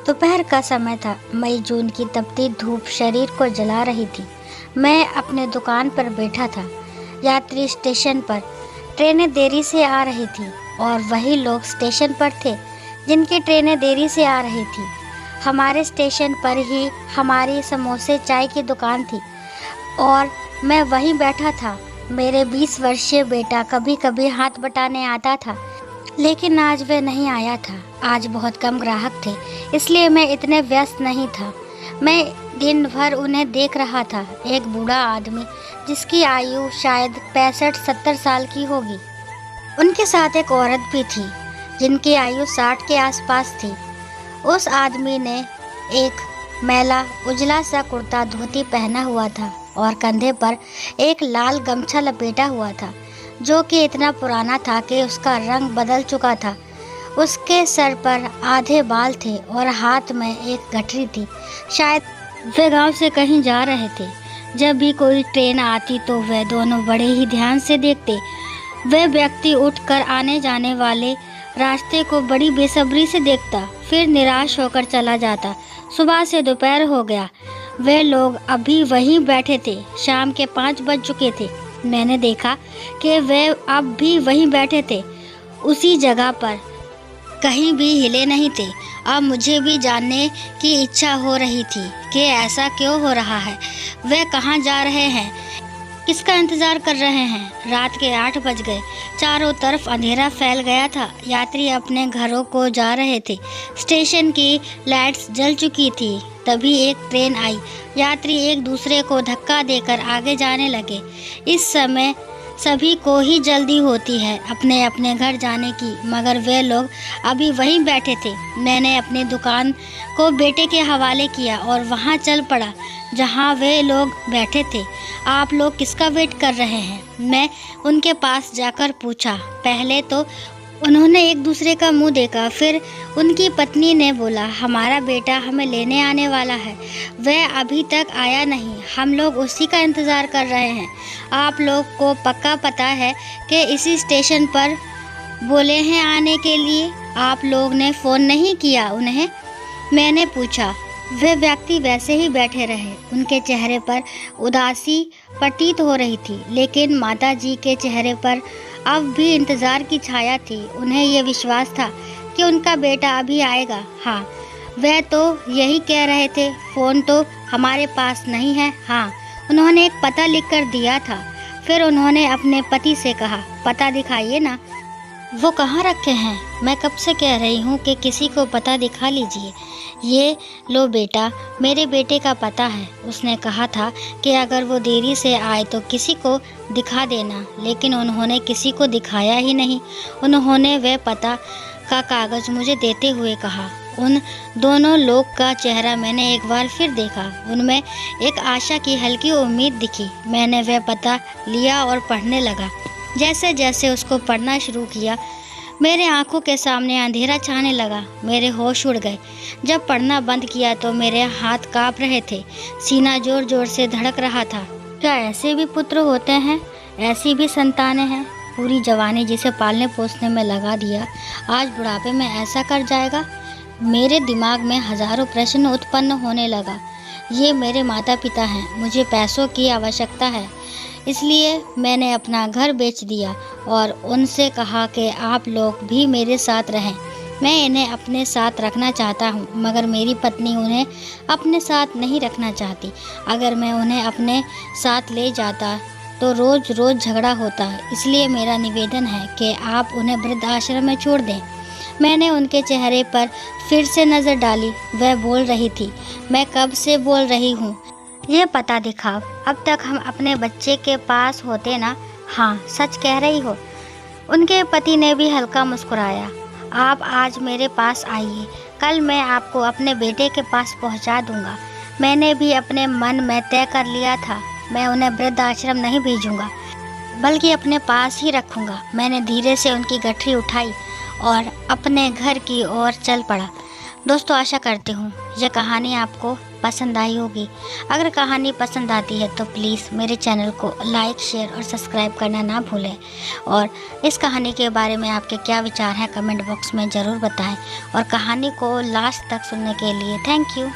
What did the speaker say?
दोपहर का समय था। मई जून की तपती धूप शरीर को जला रही थी। मैं अपने दुकान पर बैठा था। यात्री स्टेशन पर। ट्रेनें देरी से आ रही थी और वही लोग स्टेशन पर थे जिनकी ट्रेनें देरी से आ रही थी। हमारे स्टेशन पर ही हमारी समोसे चाय की दुकान थी और मैं वहीं बैठा था। मेरे 20 वर्षीय बेटा कभी कभी हाथ बटाने आता था, लेकिन आज वह नहीं आया था। आज बहुत कम ग्राहक थे, इसलिए मैं इतने व्यस्त नहीं था। मैं दिन भर उन्हें देख रहा था। एक बूढ़ा आदमी जिसकी आयु शायद 65-70 साल की होगी। उनके साथ एक औरत भी थी जिनकी आयु 60 के आसपास थी। उस आदमी ने एक मैला उजला सा कुर्ता धोती पहना हुआ था और कंधे पर एक लाल गमछा लपेटा हुआ था जो कि इतना पुराना था कि उसका रंग बदल चुका था। उसके सर पर आधे बाल थे और हाथ में एक गठरी थी। शायद वे गांव से कहीं जा रहे थे। जब भी कोई ट्रेन आती तो वे दोनों बड़े ही ध्यान से देखते। वह व्यक्ति उठकर आने जाने वाले रास्ते को बड़ी बेसब्री से देखता, फिर निराश होकर चला जाता। सुबह से दोपहर हो गया। वे लोग अभी वहीं बैठे थे। शाम के 5 बज चुके थे। मैंने देखा कि वे अब भी वहीं बैठे थे, उसी जगह पर, कहीं भी हिले नहीं थे। अब मुझे भी जानने की इच्छा हो रही थी कि ऐसा क्यों हो रहा है। वे कहाँ जा रहे हैं, किसका इंतज़ार कर रहे हैं। रात के 8 बज गए। चारों तरफ अंधेरा फैल गया था। यात्री अपने घरों को जा रहे थे। स्टेशन की लाइट्स जल चुकी थी। तभी एक ट्रेन आई। यात्री एक दूसरे को धक्का देकर आगे जाने लगे। इस समय सभी को ही जल्दी होती है अपने अपने घर जाने की, मगर वे लोग अभी वहीं बैठे थे। मैंने अपनी दुकान को बेटे के हवाले किया और वहां चल पड़ा जहां वे लोग बैठे थे। आप लोग किसका वेट कर रहे हैं? मैं उनके पास जाकर पूछा। पहले तो उन्होंने एक दूसरे का मुंह देखा, फिर उनकी पत्नी ने बोला, हमारा बेटा हमें लेने आने वाला है। वह अभी तक आया नहीं, हम लोग उसी का इंतज़ार कर रहे हैं। आप लोग को पक्का पता है कि इसी स्टेशन पर बोले हैं आने के लिए? आप लोग ने फ़ोन नहीं किया उन्हें? मैंने पूछा। वे व्यक्ति वैसे ही बैठे रहे। उनके चेहरे पर उदासी प्रतीत हो रही थी, लेकिन माताजी के चेहरे पर अब भी इंतज़ार की छाया थी। उन्हें यह विश्वास था कि उनका बेटा अभी आएगा। हाँ, वह तो यही कह रहे थे। फ़ोन तो हमारे पास नहीं है। हाँ, उन्होंने एक पता लिख कर दिया था। फिर उन्होंने अपने पति से कहा, पता दिखाइए ना। वो कहाँ रखे हैं? मैं कब से कह रही हूँ कि किसी को पता दिखा लीजिए। ये लो बेटा, मेरे बेटे का पता है। उसने कहा था कि अगर वो देरी से आए तो किसी को दिखा देना, लेकिन उन्होंने किसी को दिखाया ही नहीं। उन्होंने वह पता का कागज़ मुझे देते हुए कहा। उन दोनों लोग का चेहरा मैंने एक बार फिर देखा। उनमें एक आशा की हल्की उम्मीद दिखी। मैंने वह पता लिया और पढ़ने लगा। जैसे जैसे उसको पढ़ना शुरू किया, मेरे आंखों के सामने अंधेरा छाने लगा। मेरे होश उड़ गए। जब पढ़ना बंद किया तो मेरे हाथ कांप रहे थे। सीना जोर जोर से धड़क रहा था। क्या ऐसे भी पुत्र होते हैं? ऐसी भी संतानें हैं? पूरी जवानी जिसे पालने पोसने में लगा दिया, आज बुढ़ापे में ऐसा कर जाएगा? मेरे दिमाग में हजारों प्रश्न उत्पन्न होने लगा। ये मेरे माता पिता हैं, मुझे पैसों की आवश्यकता है, इसलिए मैंने अपना घर बेच दिया और उनसे कहा कि आप लोग भी मेरे साथ रहें। मैं इन्हें अपने साथ रखना चाहता हूँ, मगर मेरी पत्नी उन्हें अपने साथ नहीं रखना चाहती। अगर मैं उन्हें अपने साथ ले जाता तो रोज़ रोज़ झगड़ा होता। इसलिए मेरा निवेदन है कि आप उन्हें वृद्ध आश्रम में छोड़ दें। मैंने उनके चेहरे पर फिर से नज़र डाली। वह बोल रही थी, मैं कब से बोल रही हूँ, ये पता दिखाओ। अब तक हम अपने बच्चे के पास होते ना। हाँ, सच कह रही हो। उनके पति ने भी हल्का मुस्कुराया। आप आज मेरे पास आइए, कल मैं आपको अपने बेटे के पास पहुंचा दूंगा। मैंने भी अपने मन में तय कर लिया था, मैं उन्हें वृद्ध आश्रम नहीं भेजूंगा, बल्कि अपने पास ही रखूंगा। मैंने धीरे से उनकी गठरी उठाई और अपने घर की ओर चल पड़ा। दोस्तों आशा करती हूँ यह कहानी आपको पसंद आई होगी। अगर कहानी पसंद आती है तो प्लीज़ मेरे चैनल को लाइक, शेयर और सब्सक्राइब करना ना भूलें। और इस कहानी के बारे में आपके क्या विचार हैं कमेंट बॉक्स में ज़रूर बताएं। और कहानी को लास्ट तक सुनने के लिए थैंक यू।